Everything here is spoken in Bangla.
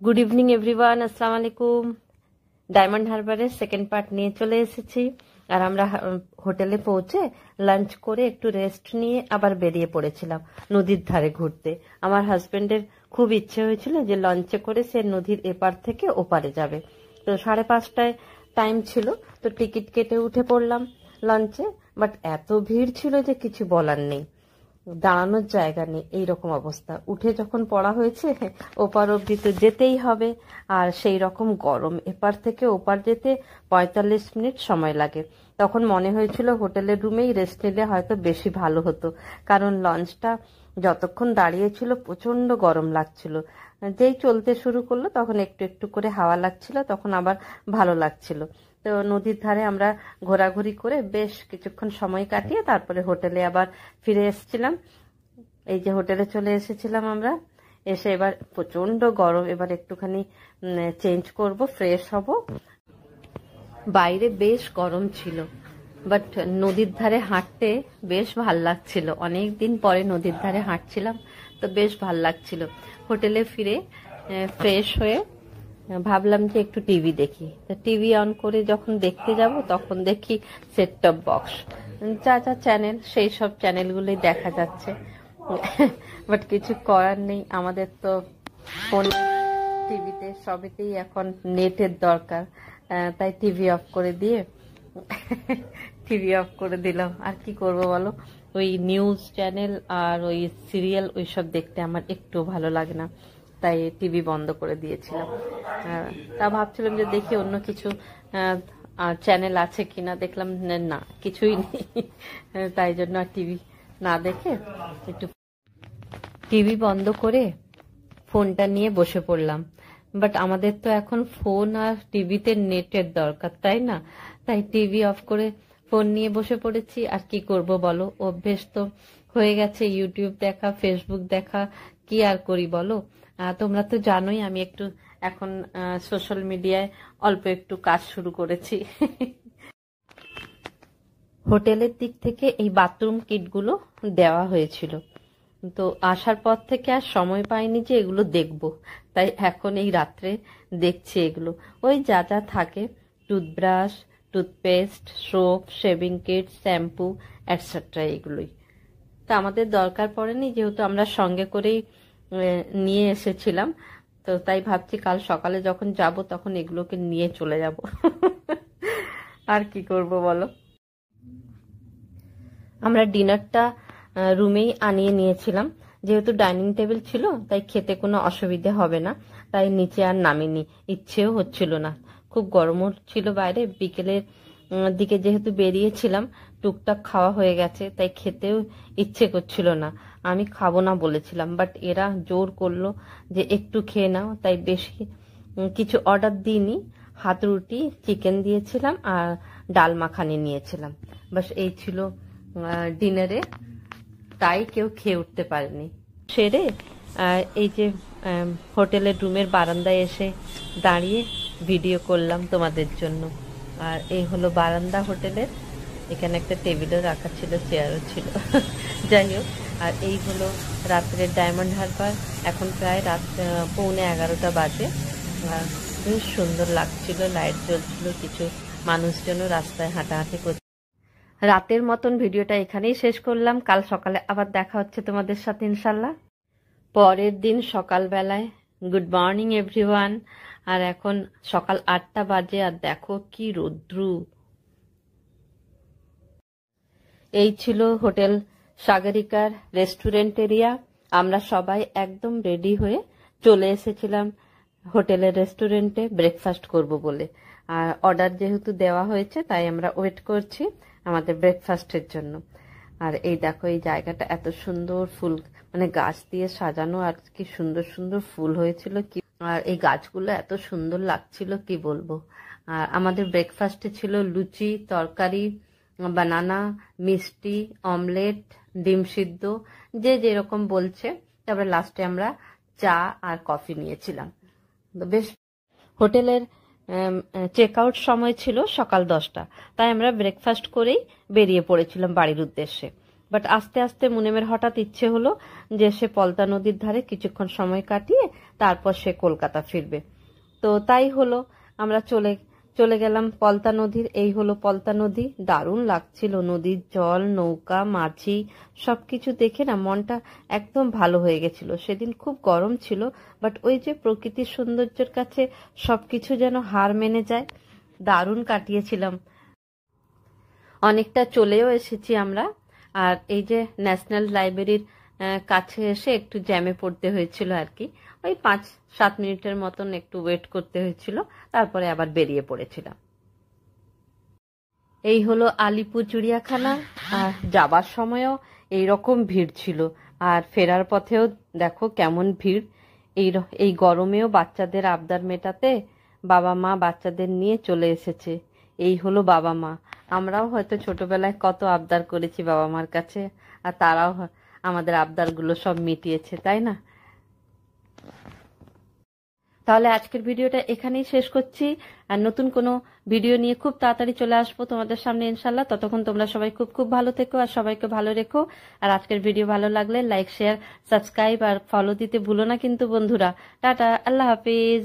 গুড ইভিনিং এভরিওয়ান, আসসালামু আলাইকুম। ডায়মন্ড হারবারের সেকেন্ড পার্ট নিয়ে চলে এসেছি। আর আমরা হোটেলে পৌঁছে লাঞ্চ করে একটু রেস্ট নিয়ে আবার বেরিয়ে পড়েছিলাম নদীর ধারে ঘুরতে। আমার হাজবেন্ডের খুব ইচ্ছে হয়েছিল যে লঞ্চে করে সে নদীর এপার থেকে ওপারে যাবে। তো 5:30টায় টাইম ছিল, তো টিকিট কেটে উঠে পড়লাম লঞ্চে। বাট এত ভিড় ছিল যে কিছু বলার নেই, দাঁড়ানোর জায়গা নেই, এইরকম অবস্থা। উঠে যখন পড়া হয়েছে ওপার অব্দি তো যেতেই হবে, আর সেই রকম গরম, এপার থেকে ওপার যেতে 45 মিনিট সময় লাগে। তখন মনে হয়েছিল হোটেলের রুমেই রেস্ট নিলে হয়তো বেশি ভালো হতো, কারণ লঞ্চটা যতক্ষণ দাঁড়িয়েছিল প্রচন্ড গরম লাগছিল। যেই চলতে শুরু করলো তখন একটু একটু করে হাওয়া লাগছিল, তখন আবার ভালো লাগছিল। তো নদীর ধারে আমরা ঘোরাঘুরি করে বেশ কিছুক্ষণ সময় কাটিয়ে তারপরে হোটেলে আবার ফিরে এসেছিলাম। এই যে হোটেলে চলে এসেছিলাম আমরা, এসে এবার প্রচন্ড গরম, এবার একটুখানি চেঞ্জ করব, ফ্রেশ হব। বাইরে বেশ গরম ছিল, বাট নদীর ধারে হাঁটতে বেশ ভাল লাগছিল। অনেক দিন পরে নদীর ধারে হাঁটছিলাম, তো বেশ ভাল লাগছিল। হোটেলে ফিরে ফ্রেশ হয়ে ভাবলাম যে একটু টিভি দেখি। তো টিভি অন করে যখন দেখতে যাব তখন দেখি সেট টপ বক্স, যা যা চ্যানেল সেই সব চ্যানেলগুলোই দেখা যাচ্ছে। বাট কিছু করার নেই, আমাদের তো ফোন টিভিতে সবেতেই এখন নেটের দরকার। তাই টিভি অফ করে দিয়ে টিভি অফ করে দিলাম। আর কি করব বলো, ওই নিউজ চ্যানেল আর ওই সিরিয়াল ওইসব দেখতে আমার একটু ভালো লাগে না, তাই টিভি বন্ধ করে দিয়েছিলাম। তা ভাবছিলাম যে দেখি অন্য কিছু চ্যানেল আছে কিনা, দেখলাম না, কিছুই নেই। তাই জন্য আর টিভি না দেখে একটু টিভি বন্ধ করে ফোনটা নিয়ে বসে পড়লাম। বাট আমাদের তো এখন ফোন আর টিভিতে নেটের দরকার, তাই না? তাই টিভি অফ করে ফোন নিয়ে বসে পড়েছি। আর কি করব বলো, অভ্যেস তো হয়ে গেছে ইউটিউব দেখা, ফেসবুক দেখা, কি আর করি বলো। তোমরা তো জানোই আমি একটু এখন সোশ্যাল মিডিয়ায় অল্প একটু কাজ শুরু করেছি। হোটেলের দিক থেকে এই বাথরুম কিটগুলো দেওয়া হয়েছিল, তো আসার পর থেকে আর সময় পাইনি যে এগুলো দেখব, তাই এখন এই রাত্রে দেখছি এগুলো। ওই যা যা থাকে, toothbrush, toothpaste, soap, shaving kit, shampoo etcetera, এগুলোই তো আমাদের দরকার পড়েনি, যেহেতু আমরা সঙ্গে করেই নিয়ে এসেছিলাম। তো তাই ভাবছি কাল সকালে যখন যাব তখন এগুলোকে নিয়ে চলে যাব। আর কি করব বলো। আমরা ডিনারটা রুমেই আনিয়ে নিয়েছিলাম, যেহেতু ডাইনিং টেবিল ছিল তাই খেতে কোনো অসুবিধে হবে না, তাই নিচে আর নামিনি, ইচ্ছেও হচ্ছিল না। খুব গরমও ছিল বাইরে, বিকেলের দিকে যেহেতু বেরিয়েছিলাম, টুকটাক খাওয়া হয়ে গেছে, তাই খেতেও ইচ্ছে করছিল না। আমি খাবো না বলেছিলাম, বাট এরা জোর করলো যে একটু খেয়ে নাও, তাই বেশি কিছু অর্ডার দিইনি। হাত রুটি, চিকেন দিয়েছিলাম আর ডাল মাখানি নিয়েছিলাম, বাস এই ছিল ডিনারে। তাই কেউ খেয়ে উঠতে পারেনি। সেরে এই যে হোটেলের রুমের বারান্দায় এসে দাঁড়িয়ে ভিডিও করলাম তোমাদের জন্য। আর এই হলো বারান্দা হোটেলের, এখানে একটা টেবিলও রাখা ছিল, চেয়ারও ছিল। যাই হোক, আর এই হলো রাত্রের ডায়মন্ড হারবার। এখন প্রায় রাত 11:15 বাজে। বেশ সুন্দর লাগছিল, লাইট জ্বলছিল, কিছু মানুষজনও রাস্তায় হাঁটাহাঁটি করছে। রাতের মতন ভিডিওটা এখানেই শেষ করলাম। কাল সকালে আবার দেখা হচ্ছে তোমাদের সাথে ইনশাল্লাহ। পরের দিন সকালবেলায় গুড মর্নিং এভরিওয়ান। আর এখন সকাল 8টা বাজে, আর দেখো কি রৌদ্রু। এই ছিল হোটেল সাগরিকার রেস্টুরেন্ট এরিয়া। আমরা সবাই একদম রেডি হয়ে চলে এসেছিলাম হোটেলের রেস্টুরেন্টে ব্রেকফাস্ট করব বলে। আর অর্ডার যেহেতু দেওয়া হয়েছে তাই আমরা ওয়েট করছি আমাদের ব্রেকফাস্টের জন্য। আর এই দেখো, এই জায়গাটা এত সুন্দর, ফুল মানে গাছ দিয়ে সাজানো, আর কি সুন্দর সুন্দর ফুল হয়েছিল কি। আর এই গাছগুলো এত সুন্দর লাগছিল কি বলবো। আর আমাদের ব্রেকফাস্টে ছিল লুচি, তরকারি, বানানা, মিষ্টি, অমলেট, ডিম সিদ্ধ, যে যেরকম বলছে। তারপরে লাস্টে আমরা চা আর কফি নিয়েছিলাম। বেশ, হোটেলের চেক আউট সময় ছিল সকাল 10টা, তাই আমরা ব্রেকফাস্ট করেই বেরিয়ে পড়েছিলাম বাড়ির উদ্দেশ্যে। বাট আস্তে আস্তে মুনেমের হঠাৎ ইচ্ছে হলো যে সে পলতা নদীর ধারে কিছুক্ষণ সময় কাটিয়ে তারপর সে কলকাতা ফিরবে। তো তাই হলো, আমরা চলে গেলাম পলতা নদীর। এই হলো পলতা নদী। দারুণ লাগছিল, নদীর জল, নৌকা, মাঝি সবকিছু দেখে না মনটা একদম ভালো হয়ে গেছিল। সেদিন খুব গরম ছিল, বাট ওই যে প্রকৃতির সৌন্দর্যের কাছে সবকিছু যেন হার মেনে যায়। দারুণ কাটিয়েছিলাম। অনেকটা চলেও এসেছি আমরা। আর এই যে ন্যাশনাল লাইব্রেরির কাছে এসে একটু জ্যামে পড়তে হয়েছিল আর কি। ওই 5-7 মিনিটের মতন একটু ওয়েট করতে হয়েছিল, তারপরে আবার বেরিয়ে পড়েছিলাম। এই হলো আলিপুর চিড়িয়াখানা। আর যাবার সময়ও এইরকম ভিড় ছিল, আর ফেরার পথেও দেখো কেমন ভিড়। এই গরমেও বাচ্চাদের আবদার মেটাতে বাবা মা বাচ্চাদের নিয়ে চলে এসেছে। এই হলো বাবা মা। আমরাও হয়তো ছোটবেলায় কত আবদার করেছি বাবা মার কাছে, আর তারাও আমাদের আবদারগুলো সব মিটিয়েছে, তাই না? তাহলে আজকের ভিডিওটা এখানেই শেষ করছি। আর নতুন কোনো ভিডিও নিয়ে খুব তাড়াতাড়ি চলে আসবো তোমাদের সামনে ইনশাল্লাহ। ততক্ষণ তোমরা সবাই খুব খুব ভালো থেকো আর সবাইকে ভালো রেখো। আর আজকের ভিডিও ভালো লাগলে লাইক, শেয়ার, সাবস্ক্রাইব আর ফলো দিতে ভুলো না কিন্তু বন্ধুরা। টাটা, আল্লাহ হাফিজ।